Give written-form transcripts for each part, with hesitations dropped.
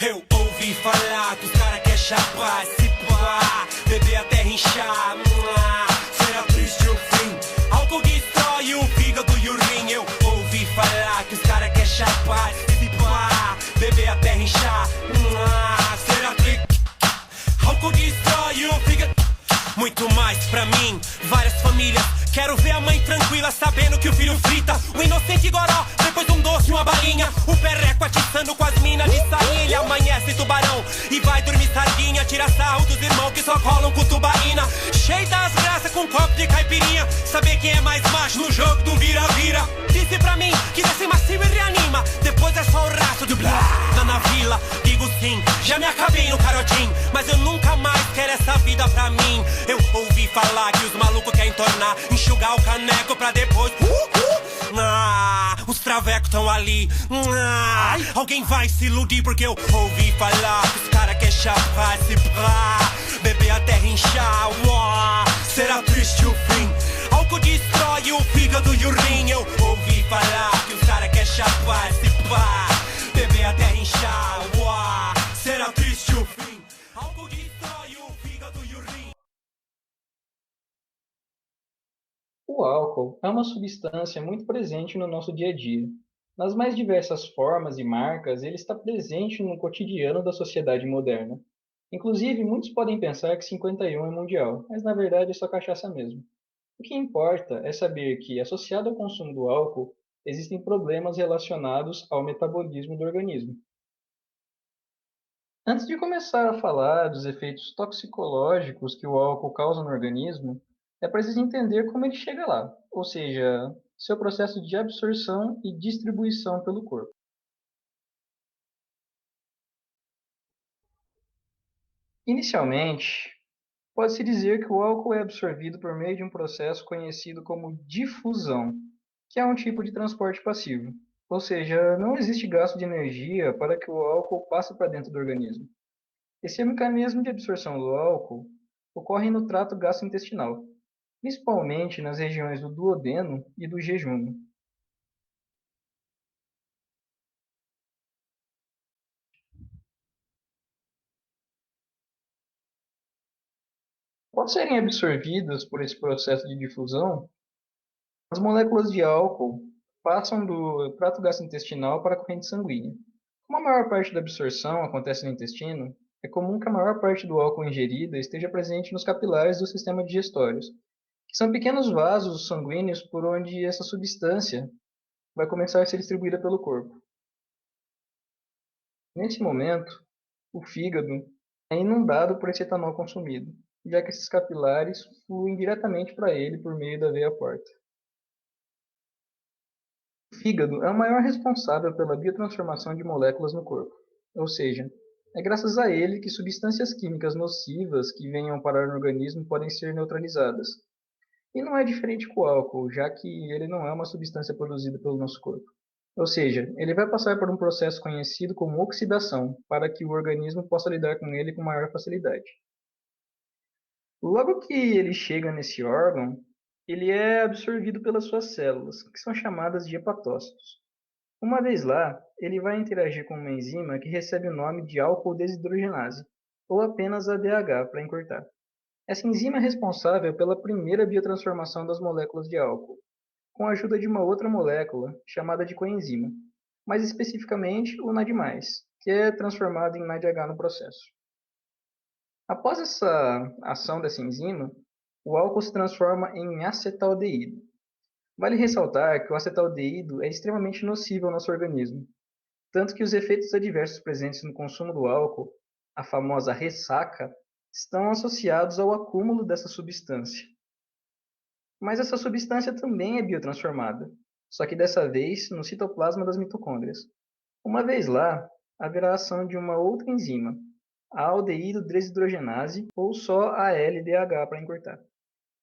Eu ouvi falar que os cara quer chapar, se pá, beber até inchar. Será triste o fim, álcool destrói o fígado e o rim. Eu ouvi falar que os cara quer chapar, se pá, beber até inchar. Será triste, álcool destrói o fígado. Muito mais pra mim, várias famílias. Quero ver a mãe tranquila, sabendo que o filho frita o inocente goró, depois um doce, uma balinha. O perreco atiçando com as minas de sainha. Amanhece tubarão e vai dormir sardinha. Tira sarro dos irmãos que só colam com tubaína. Cheio das graças com copo de caipirinha. Saber quem é mais macho no jogo do vira-vira. Disse pra mim que desce macio e reanima. Depois é só o rastro do blá. Lá na vila, digo sim, já me acabei no carotim. Mas eu nunca mais quero essa vida pra mim. Eu ouvi falar que os malucos querem tornar, enxugar o caneco pra depois os travecos tão ali. Alguém vai se iludir porque eu ouvi falar que os cara quer chapar, se pá, beber até inchar. Será triste o fim, álcool destrói o fígado e o rim. Eu ouvi falar que os cara quer chapar, se pá, beber até inchar. Será triste o fim, álcool destrói o fígado e o rim. O álcool é uma substância muito presente no nosso dia a dia. Nas mais diversas formas e marcas, ele está presente no cotidiano da sociedade moderna. Inclusive, muitos podem pensar que 51 é mundial, mas na verdade é só cachaça mesmo. O que importa é saber que, associado ao consumo do álcool, existem problemas relacionados ao metabolismo do organismo. Antes de começar a falar dos efeitos toxicológicos que o álcool causa no organismo, é preciso entender como ele chega lá, ou seja, seu processo de absorção e distribuição pelo corpo. Inicialmente, pode-se dizer que o álcool é absorvido por meio de um processo conhecido como difusão, que é um tipo de transporte passivo, ou seja, não existe gasto de energia para que o álcool passe para dentro do organismo. Esse mecanismo de absorção do álcool ocorre no trato gastrointestinal, principalmente nas regiões do duodeno e do jejum. Após serem absorvidas por esse processo de difusão, as moléculas de álcool passam do trato gastrointestinal para a corrente sanguínea. Como a maior parte da absorção acontece no intestino, é comum que a maior parte do álcool ingerido esteja presente nos capilares do sistema digestório, que são pequenos vasos sanguíneos por onde essa substância vai começar a ser distribuída pelo corpo. Nesse momento, o fígado é inundado por esse etanol consumido, já que esses capilares fluem diretamente para ele por meio da veia porta. O fígado é o maior responsável pela biotransformação de moléculas no corpo, ou seja, é graças a ele que substâncias químicas nocivas que venham parar no organismo podem ser neutralizadas. E não é diferente com o álcool, já que ele não é uma substância produzida pelo nosso corpo. Ou seja, ele vai passar por um processo conhecido como oxidação, para que o organismo possa lidar com ele com maior facilidade. Logo que ele chega nesse órgão, ele é absorvido pelas suas células, que são chamadas de hepatócitos. Uma vez lá, ele vai interagir com uma enzima que recebe o nome de álcool desidrogenase, ou apenas ADH para encurtar. Essa enzima é responsável pela primeira biotransformação das moléculas de álcool, com a ajuda de uma outra molécula chamada de coenzima, mais especificamente o NAD+, que é transformado em NADH no processo. Após essa ação dessa enzima, o álcool se transforma em acetaldeído. Vale ressaltar que o acetaldeído é extremamente nocivo ao nosso organismo, tanto que os efeitos adversos presentes no consumo do álcool, a famosa ressaca, estão associados ao acúmulo dessa substância. Mas essa substância também é biotransformada, só que dessa vez no citoplasma das mitocôndrias. Uma vez lá, haverá ação de uma outra enzima, a aldeído desidrogenase, ou só a LDH para encurtar.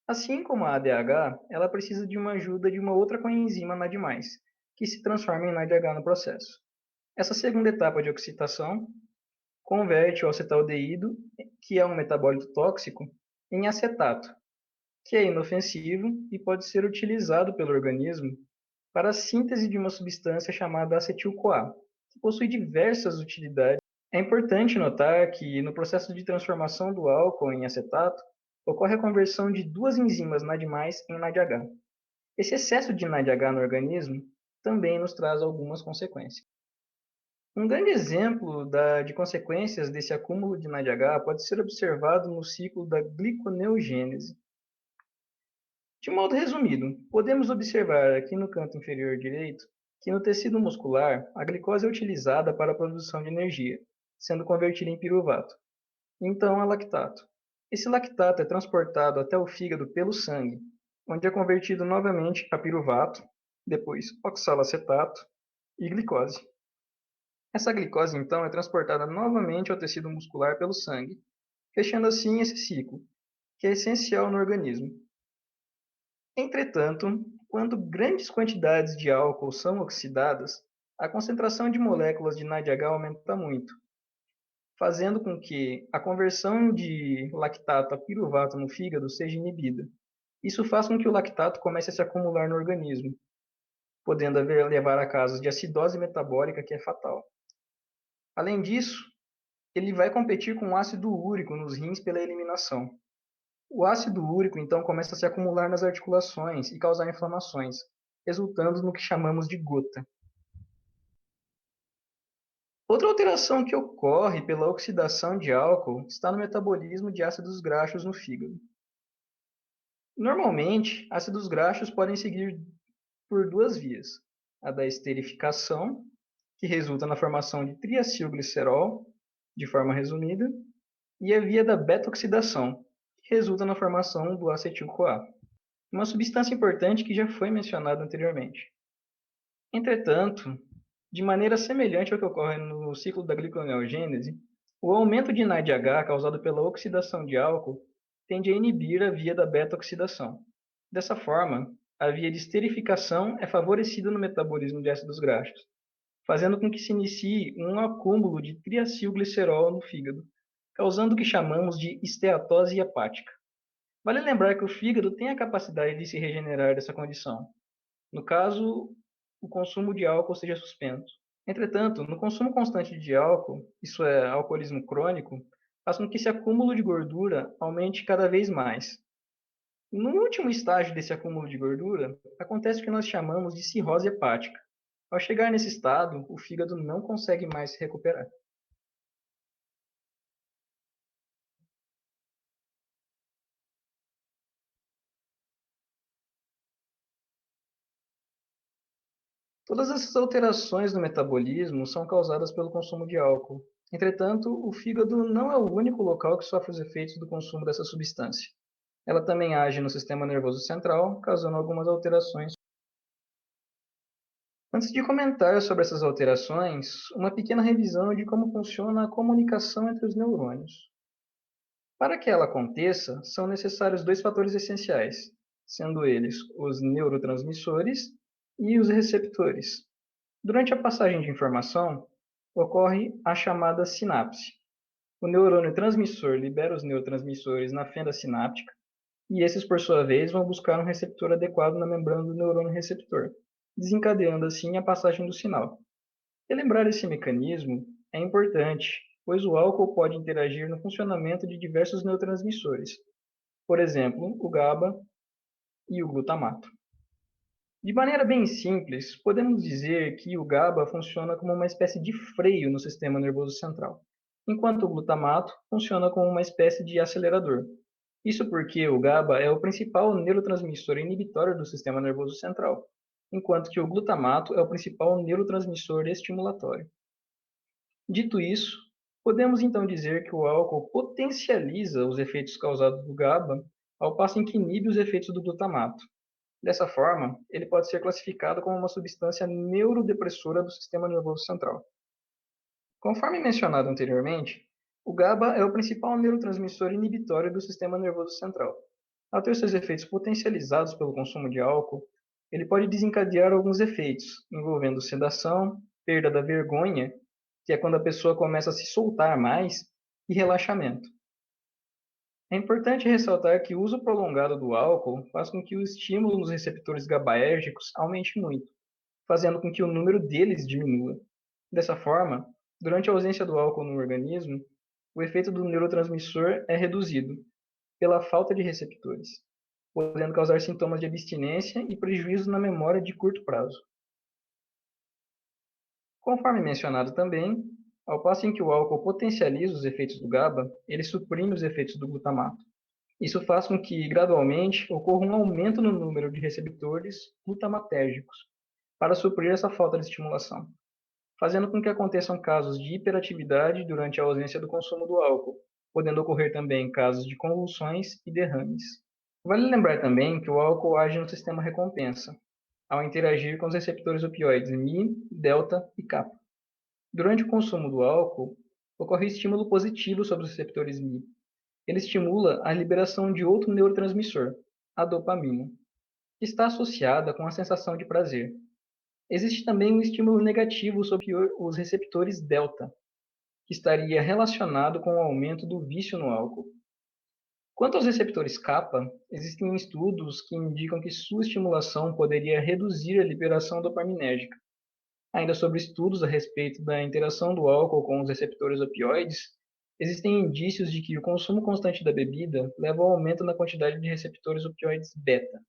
Assim como a ADH, ela precisa de uma ajuda de uma outra coenzima NAD+, que se transforma em NADH no processo. Essa segunda etapa de oxidação converte o acetaldeído, que é um metabólito tóxico, em acetato, que é inofensivo e pode ser utilizado pelo organismo para a síntese de uma substância chamada acetil-CoA, que possui diversas utilidades É importante notar que, no processo de transformação do álcool em acetato, ocorre a conversão de duas enzimas NAD+, em NADH. Esse excesso de NADH no organismo também nos traz algumas consequências. Um grande exemplo de consequências desse acúmulo de NADH pode ser observado no ciclo da gliconeogênese. De modo resumido, podemos observar aqui no canto inferior direito que no tecido muscular a glicose é utilizada para a produção de energia, sendo convertida em piruvato. Então, é lactato. Esse lactato é transportado até o fígado pelo sangue, onde é convertido novamente a piruvato, depois oxalacetato e glicose. Essa glicose, então, é transportada novamente ao tecido muscular pelo sangue, fechando assim esse ciclo, que é essencial no organismo. Entretanto, quando grandes quantidades de álcool são oxidadas, a concentração de moléculas de NADH aumenta muito, fazendo com que a conversão de lactato a piruvato no fígado seja inibida. Isso faz com que o lactato comece a se acumular no organismo, podendo levar a casos de acidose metabólica, que é fatal. Além disso, ele vai competir com o ácido úrico nos rins pela eliminação. O ácido úrico, então, começa a se acumular nas articulações e causar inflamações, resultando no que chamamos de gota. Outra alteração que ocorre pela oxidação de álcool está no metabolismo de ácidos graxos no fígado. Normalmente, ácidos graxos podem seguir por duas vias: a da esterificação, que resulta na formação de triacilglicerol, de forma resumida, e a via da beta-oxidação, que resulta na formação do acetil-CoA, uma substância importante que já foi mencionada anteriormente. Entretanto, de maneira semelhante ao que ocorre no ciclo da gliconeogênese, o aumento de NADH causado pela oxidação de álcool tende a inibir a via da beta-oxidação. Dessa forma, a via de esterificação é favorecida no metabolismo de ácidos graxos, fazendo com que se inicie um acúmulo de triacilglicerol no fígado, causando o que chamamos de esteatose hepática. Vale lembrar que o fígado tem a capacidade de se regenerar dessa condição, no caso, o consumo de álcool seja suspenso. Entretanto, no consumo constante de álcool, isso é, alcoolismo crônico, faz com que esse acúmulo de gordura aumente cada vez mais. No último estágio desse acúmulo de gordura, acontece o que nós chamamos de cirrose hepática. Ao chegar nesse estado, o fígado não consegue mais se recuperar. Todas essas alterações no metabolismo são causadas pelo consumo de álcool. Entretanto, o fígado não é o único local que sofre os efeitos do consumo dessa substância. Ela também age no sistema nervoso central, causando algumas alterações. Antes de comentar sobre essas alterações, uma pequena revisão de como funciona a comunicação entre os neurônios. Para que ela aconteça, são necessários dois fatores essenciais, sendo eles os neurotransmissores e os receptores. Durante a passagem de informação, ocorre a chamada sinapse. O neurônio transmissor libera os neurotransmissores na fenda sináptica, e esses, por sua vez, vão buscar um receptor adequado na membrana do neurônio receptor, desencadeando assim a passagem do sinal. Relembrar esse mecanismo é importante, pois o álcool pode interagir no funcionamento de diversos neurotransmissores, por exemplo, o GABA e o glutamato. De maneira bem simples, podemos dizer que o GABA funciona como uma espécie de freio no sistema nervoso central, enquanto o glutamato funciona como uma espécie de acelerador. Isso porque o GABA é o principal neurotransmissor inibitório do sistema nervoso central, enquanto que o glutamato é o principal neurotransmissor estimulatório. Dito isso, podemos então dizer que o álcool potencializa os efeitos causados do GABA, ao passo em que inibe os efeitos do glutamato. Dessa forma, ele pode ser classificado como uma substância neurodepressora do sistema nervoso central. Conforme mencionado anteriormente, o GABA é o principal neurotransmissor inibitório do sistema nervoso central. Ao ter seus efeitos potencializados pelo consumo de álcool, ele pode desencadear alguns efeitos, envolvendo sedação, perda da vergonha, que é quando a pessoa começa a se soltar mais, e relaxamento. É importante ressaltar que o uso prolongado do álcool faz com que o estímulo nos receptores GABAérgicos aumente muito, fazendo com que o número deles diminua. Dessa forma, Durante a ausência do álcool no organismo, o efeito do neurotransmissor é reduzido pela falta de receptores, podendo causar sintomas de abstinência e prejuízos na memória de curto prazo. Conforme mencionado também, ao passo em que o álcool potencializa os efeitos do GABA, ele suprime os efeitos do glutamato. Isso faz com que, gradualmente, ocorra um aumento no número de receptores glutamatérgicos para suprir essa falta de estimulação, fazendo com que aconteçam casos de hiperatividade durante a ausência do consumo do álcool, podendo ocorrer também casos de convulsões e derrames. Vale lembrar também que o álcool age no sistema recompensa, ao interagir com os receptores opioides Mi, delta e kappa. Durante o consumo do álcool, ocorre estímulo positivo sobre os receptores Mi. Ele estimula a liberação de outro neurotransmissor, a dopamina, que está associada com a sensação de prazer. Existe também um estímulo negativo sobre os receptores delta, que estaria relacionado com o aumento do vício no álcool. Quanto aos receptores kappa, existem estudos que indicam que sua estimulação poderia reduzir a liberação dopaminérgica. Ainda sobre estudos a respeito da interação do álcool com os receptores opioides, existem indícios de que o consumo constante da bebida leva ao aumento na quantidade de receptores opioides beta,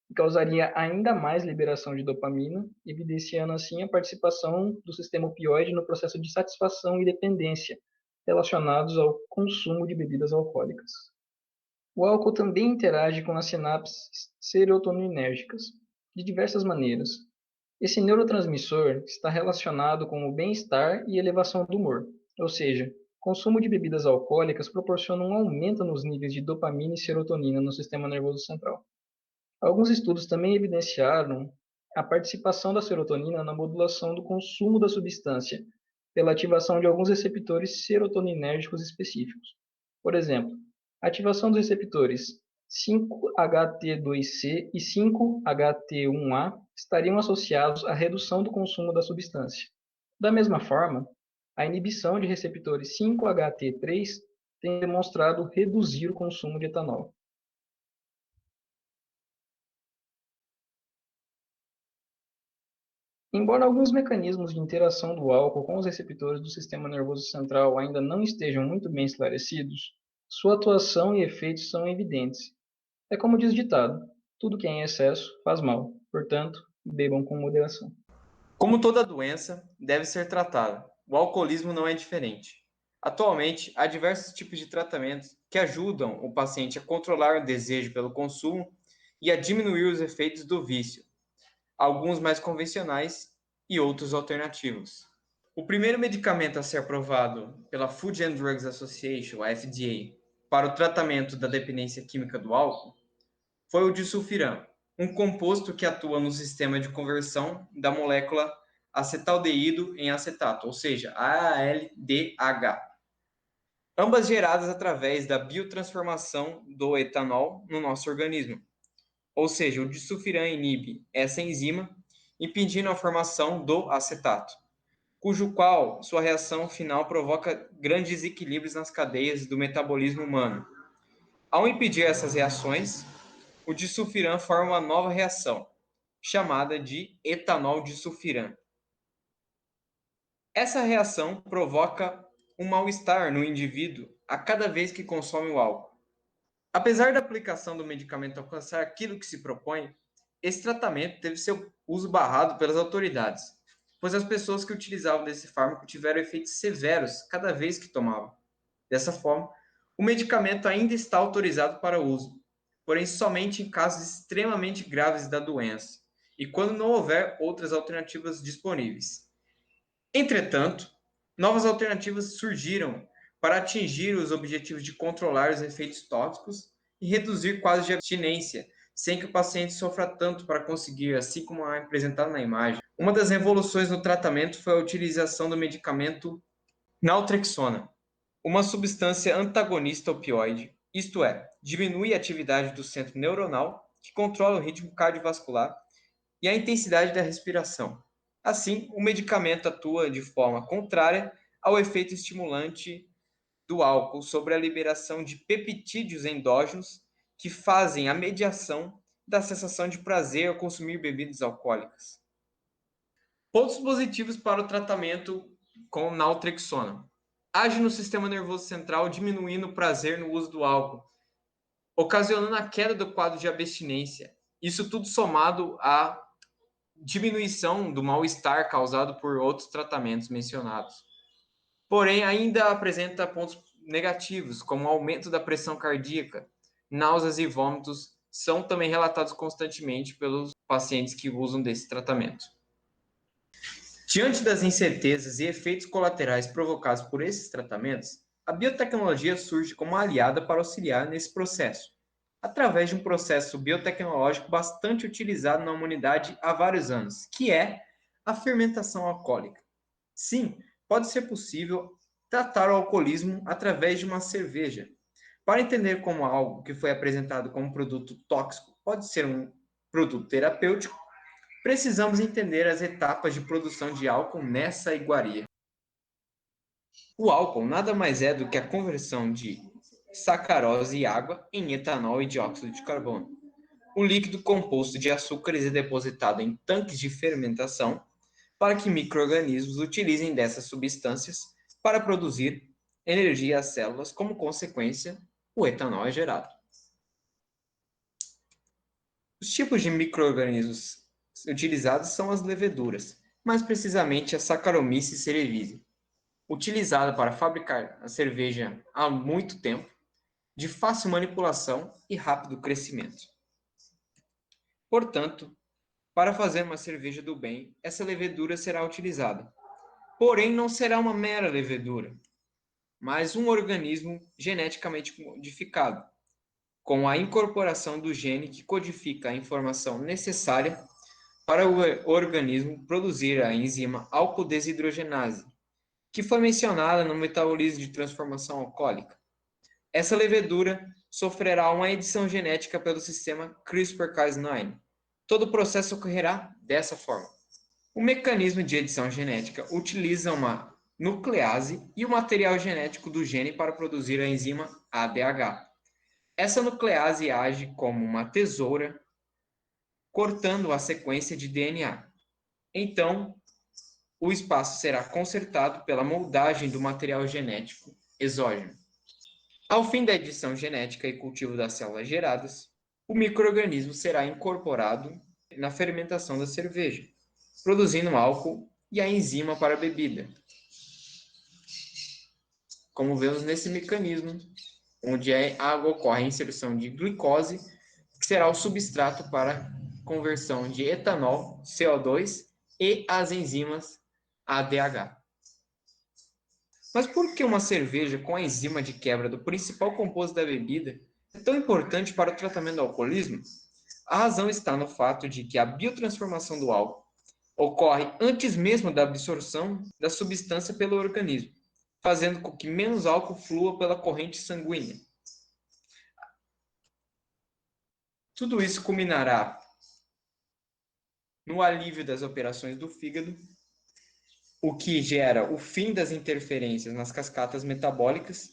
que causaria ainda mais liberação de dopamina, evidenciando assim a participação do sistema opioide no processo de satisfação e dependência relacionados ao consumo de bebidas alcoólicas. O álcool também interage com as sinapses serotoninérgicas, de diversas maneiras. Esse neurotransmissor está relacionado com o bem-estar e elevação do humor, ou seja, consumo de bebidas alcoólicas proporciona um aumento nos níveis de dopamina e serotonina no sistema nervoso central. Alguns estudos também evidenciaram a participação da serotonina na modulação do consumo da substância, pela ativação de alguns receptores serotoninérgicos específicos. Por exemplo, a ativação dos receptores 5-HT2C e 5-HT1A estariam associados à redução do consumo da substância. Da mesma forma, a inibição de receptores 5-HT3 tem demonstrado reduzir o consumo de etanol. Embora alguns mecanismos de interação do álcool com os receptores do sistema nervoso central ainda não estejam muito bem esclarecidos, sua atuação e efeitos são evidentes. É como diz o ditado: tudo que é em excesso faz mal, portanto, bebam com moderação. Como toda doença, deve ser tratada. O alcoolismo não é diferente. Atualmente, há diversos tipos de tratamentos que ajudam o paciente a controlar o desejo pelo consumo e a diminuir os efeitos do vício, alguns mais convencionais e outros alternativos. O primeiro medicamento a ser aprovado pela Food and Drugs Association, a FDA, para o tratamento da dependência química do álcool foi o disulfiram, um composto que atua no sistema de conversão da molécula acetaldeído em acetato, ou seja, ALDH. Ambas geradas através da biotransformação do etanol no nosso organismo. Ou seja, o disulfiram inibe essa enzima, impedindo a formação do acetato, cujo qual sua reação final provoca grandes desequilíbrios nas cadeias do metabolismo humano. Ao impedir essas reações, o disulfiram forma uma nova reação, chamada de etanol disulfiram. Essa reação provoca um mal-estar no indivíduo a cada vez que consome o álcool. Apesar da aplicação do medicamento alcançar aquilo que se propõe, esse tratamento teve seu uso barrado pelas autoridades, pois as pessoas que utilizavam desse fármaco tiveram efeitos severos cada vez que tomavam. Dessa forma, o medicamento ainda está autorizado para uso, porém somente em casos extremamente graves da doença e quando não houver outras alternativas disponíveis. Entretanto, novas alternativas surgiram para atingir os objetivos de controlar os efeitos tóxicos e reduzir quadros de abstinência, sem que o paciente sofra tanto para conseguir, assim como é apresentado na imagem. Uma das revoluções no tratamento foi a utilização do medicamento naltrexona, uma substância antagonista opioide, isto é, diminui a atividade do centro neuronal, que controla o ritmo cardiovascular e a intensidade da respiração. Assim, o medicamento atua de forma contrária ao efeito estimulante do álcool sobre a liberação de peptídeos endógenos que fazem a mediação da sensação de prazer ao consumir bebidas alcoólicas. Pontos positivos para o tratamento com naltrexona. Age no sistema nervoso central, diminuindo o prazer no uso do álcool, ocasionando a queda do quadro de abstinência. Isso tudo somado à diminuição do mal-estar causado por outros tratamentos mencionados. Porém, ainda apresenta pontos negativos, como o aumento da pressão cardíaca, náuseas e vômitos são também relatados constantemente pelos pacientes que usam desse tratamento. Diante das incertezas e efeitos colaterais provocados por esses tratamentos, a biotecnologia surge como aliada para auxiliar nesse processo, através de um processo biotecnológico bastante utilizado na humanidade há vários anos, que é a fermentação alcoólica. Sim, pode ser possível tratar o alcoolismo através de uma cerveja. Para entender como algo que foi apresentado como produto tóxico pode ser um produto terapêutico, precisamos entender as etapas de produção de álcool nessa iguaria. O álcool nada mais é do que a conversão de sacarose e água em etanol e dióxido de carbono. O líquido composto de açúcares é depositado em tanques de fermentação para que micro-organismos utilizem dessas substâncias para produzir energia às células. Como consequência, o etanol é gerado. Os tipos de micro-organismos utilizados são as leveduras, mais precisamente a Saccharomyces cerevisiae, utilizada para fabricar a cerveja há muito tempo, de fácil manipulação e rápido crescimento. Portanto, para fazer uma cerveja do bem, essa levedura será utilizada. Porém, não será uma mera levedura, mas um organismo geneticamente modificado, com a incorporação do gene que codifica a informação necessária para o organismo produzir a enzima álcool-desidrogenase, que foi mencionada no metabolismo de transformação alcoólica. Essa levedura sofrerá uma edição genética pelo sistema CRISPR-Cas9. Todo o processo ocorrerá dessa forma. O mecanismo de edição genética utiliza uma nuclease e o material genético do gene para produzir a enzima ADH. Essa nuclease age como uma tesoura, cortando a sequência de DNA. Então, o espaço será consertado pela moldagem do material genético exógeno. Ao fim da edição genética e cultivo das células geradas, o micro-organismo será incorporado na fermentação da cerveja, produzindo álcool e a enzima para a bebida. Como vemos nesse mecanismo, onde ocorre a inserção de glicose, que será o substrato para conversão de etanol, CO2 e as enzimas ADH. Mas por que uma cerveja com a enzima de quebra do principal composto da bebida é tão importante para o tratamento do alcoolismo? A razão está no fato de que a biotransformação do álcool ocorre antes mesmo da absorção da substância pelo organismo, fazendo com que menos álcool flua pela corrente sanguínea. Tudo isso culminará no alívio das operações do fígado, o que gera o fim das interferências nas cascatas metabólicas,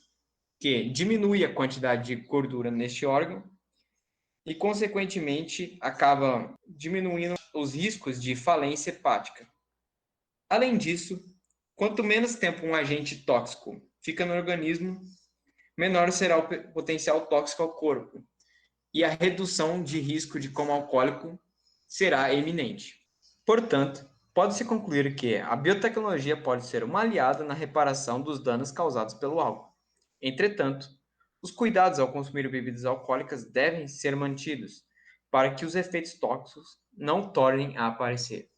que diminui a quantidade de gordura neste órgão e, consequentemente, acaba diminuindo os riscos de falência hepática. Além disso, quanto menos tempo um agente tóxico fica no organismo, menor será o potencial tóxico ao corpo, e a redução de risco de coma alcoólico será eminente. Portanto, pode-se concluir que a biotecnologia pode ser uma aliada na reparação dos danos causados pelo álcool. Entretanto, os cuidados ao consumir bebidas alcoólicas devem ser mantidos para que os efeitos tóxicos não tornem a aparecer.